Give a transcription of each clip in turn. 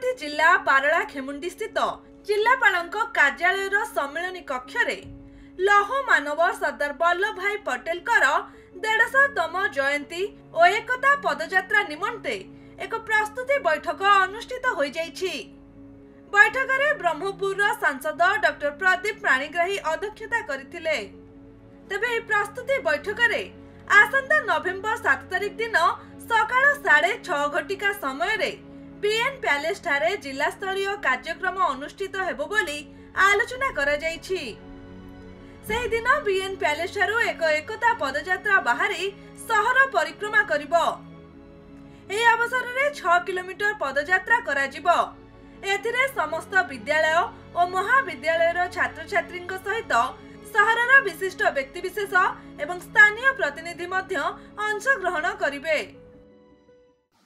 गजपति जिला पारला खेमुंडी स्थित जिलापालଙ୍କ कार्यालयर सम्मेलनी कक्षरे लौह मानव सरदार वल्लभ भाई पटेल 150तम जयंती और एकता पदयात्रा निमंते एक प्रस्तुति बैठक अनुष्ठित हो जाइछि। बैठक में ब्रह्मपुर सांसद डॉक्टर प्रदीप प्राणीग्राही अध्यक्षता करथिले। तबे प्रस्तुति बैठक में आसंता नवेम्बर 7 तारिख दिन सकाळ 6:30 घटिका समय रे बीएन पैलेस ठारे जिला स्तरीय कार्यक्रम अनुष्ठित हेबो बोली आलोचना करा जाइछि। सेहि दिन बीएन पैलेस ठारू एकता पदयात्रा बाहरी शहर परिक्रमा करिवो। एही अवसर रे 6 किलोमीटर पदयात्रा करा जिवो। एथिरे समस्त विद्यालय और महाविद्यालयर छात्र छात्री सहित शहरर विशिष्ट व्यक्तिविशेष एवं स्थानीय प्रतिनिधि मध्य अंशग्रहण करिवे।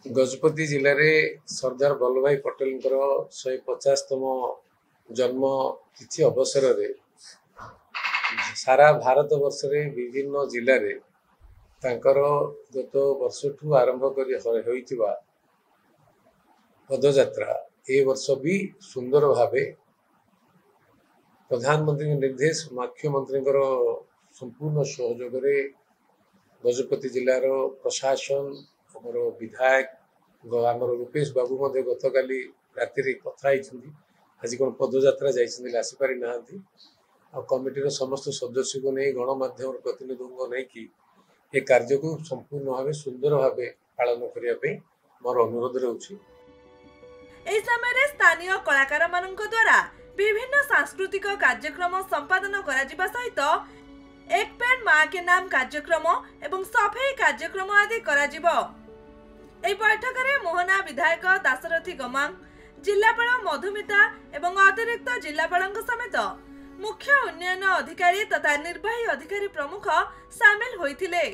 गजपति जिले में सरदार वल्लभ भाई पटेल 150तम जन्म तिथि अवसर रे सारा भारत वर्ष रे विभिन्न जिले रे तांकर गत वर्ष ठू आरंभ कर पदयात्रा ए वर्ष भी सुंदर भावे प्रधानमंत्री निर्देश मुख्यमंत्री संपूर्ण सहयोग रे गजपति जिलार प्रशासन आमर विधायक आमर रूपेश बाबू गत काली राति कथा आज कौन पदयात्रा जापारी ना कमिटीर समस्त सदस्य को नहीं गणमाध्यम प्रतिनिधि को नहीं ये कार्य को संपूर्ण भाव सुंदर भाव पालन करने मोर अनुरोध रही। समय स्थानीय कलाकार मानक द्वारा विभिन्न सांस्कृतिक कार्यक्रम संपादन करा जिबा सहित एक पेड़ माँ के नाम कार्यक्रम एवं सफाई कार्यक्रम आदि करा जिवो। एही बैठक में मोहना विधायक दाशरथी गमांग, जिलापाल मधुमिता एवं अतिरिक्त जिलापाल समेत मुख्य उन्नयन अधिकारी तथा निर्वाही अधिकारी प्रमुख शामिल होइथिले।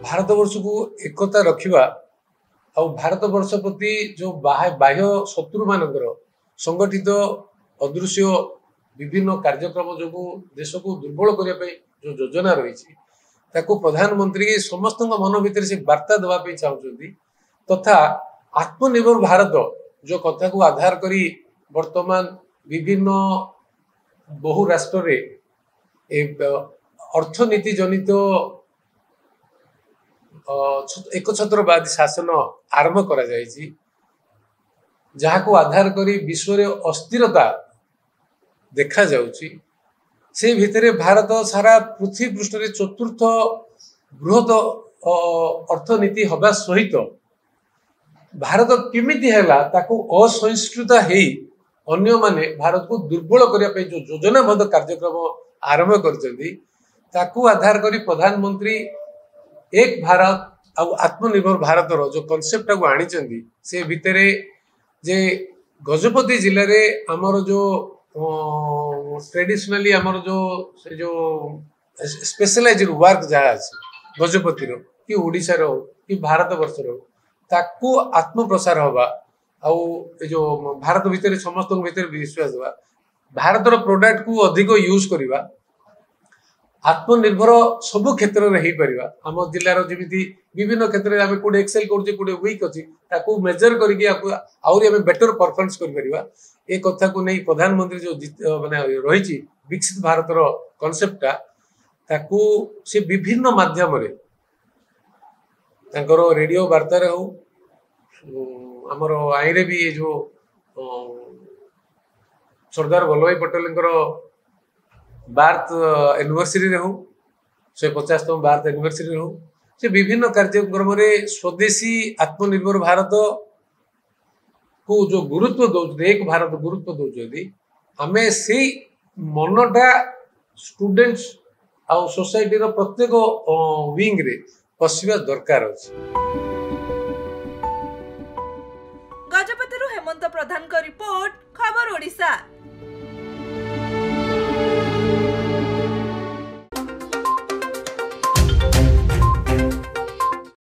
भारत वर्ष को एकता रखिबा और भारत वर्ष प्रति जो बाह्य शत्रु मानकर संगठित अदृश्य विभिन्न कार्यक्रम जो देश को दुर्बल करने जो योजना रही ताको प्रधानमंत्री समस्त मन भीतर से वार्ता देवाई चाहते तथा आत्मनिर्भर भारत जो कथा को आधार करी वर्तमान विभिन्न बहु राष्ट्र रे अर्थनीति जनित एक छत्रवादी शासन आरंभ करा जायछि जहा को आधार करी विश्व रे अस्थिरता देखा जाउछि। से भितरे भारत सारा पृथ्वी पृष्ठ रे चतुर्थ बृहत अर्थनीति हवा सहित भारत केमिति हैला ताको असहिष्णुता हेई अन्य माने भारत को दुर्बल करिया पे जो योजनाबद्ध कार्यक्रम आरंभ करछन्ती ताको आधार करी प्रधानमंत्री एक भारत और आत्मनिर्भर भारत रो जो कॉन्सेप्ट को आनी चंदी से भितरे जे गजपति जिले रे हमर जो ट्रेडिशनली हमर जो से जो स्पेशलाइज्ड वर्क जहाँ अच्छे गजपति रो कि ओडिशा रो कि भारत वर्ष रो ताको आत्म प्रसार हवा आउ जो भारत भितर समस्त भितर विश्वास देवा भारत रो प्रोडक्ट को अधिक यूज करवा आत्मनिर्भर सब क्षेत्र में हो पार आम जिलार जमी विभिन्न क्षेत्र में आम कौटे एक्सेल कौटे वीक अच्छी ताकू मेजर करके आहरी आम बेटर परफॉर्मेंस कर ए कथा को नहीं प्रधानमंत्री जो माने रही विकसित भारत रो कॉन्सेप्टा ताकू से विभिन्न माध्यम रे तांकर रेडियो वार्ता रे हो आमर आईरे भी जो सरदार वल्लभ भाई पटेल बार्थ एनिवर्सरी रे हो 150तम बार्थ एनिवर्सरी रे हो से विभिन्न कार्यक्रम रे स्वदेशी आत्मनिर्भर भारत को जो गुरुत्व दौर एक भारत गुरुत्व दौर आम से मनटा स्टूडेंट्स आउ सोसाइटी रो प्रत्येक विंग रे पशिबा दरकार अछि। गजपति हेमंत प्रधान को रिपोर्ट खबर ओडिशा।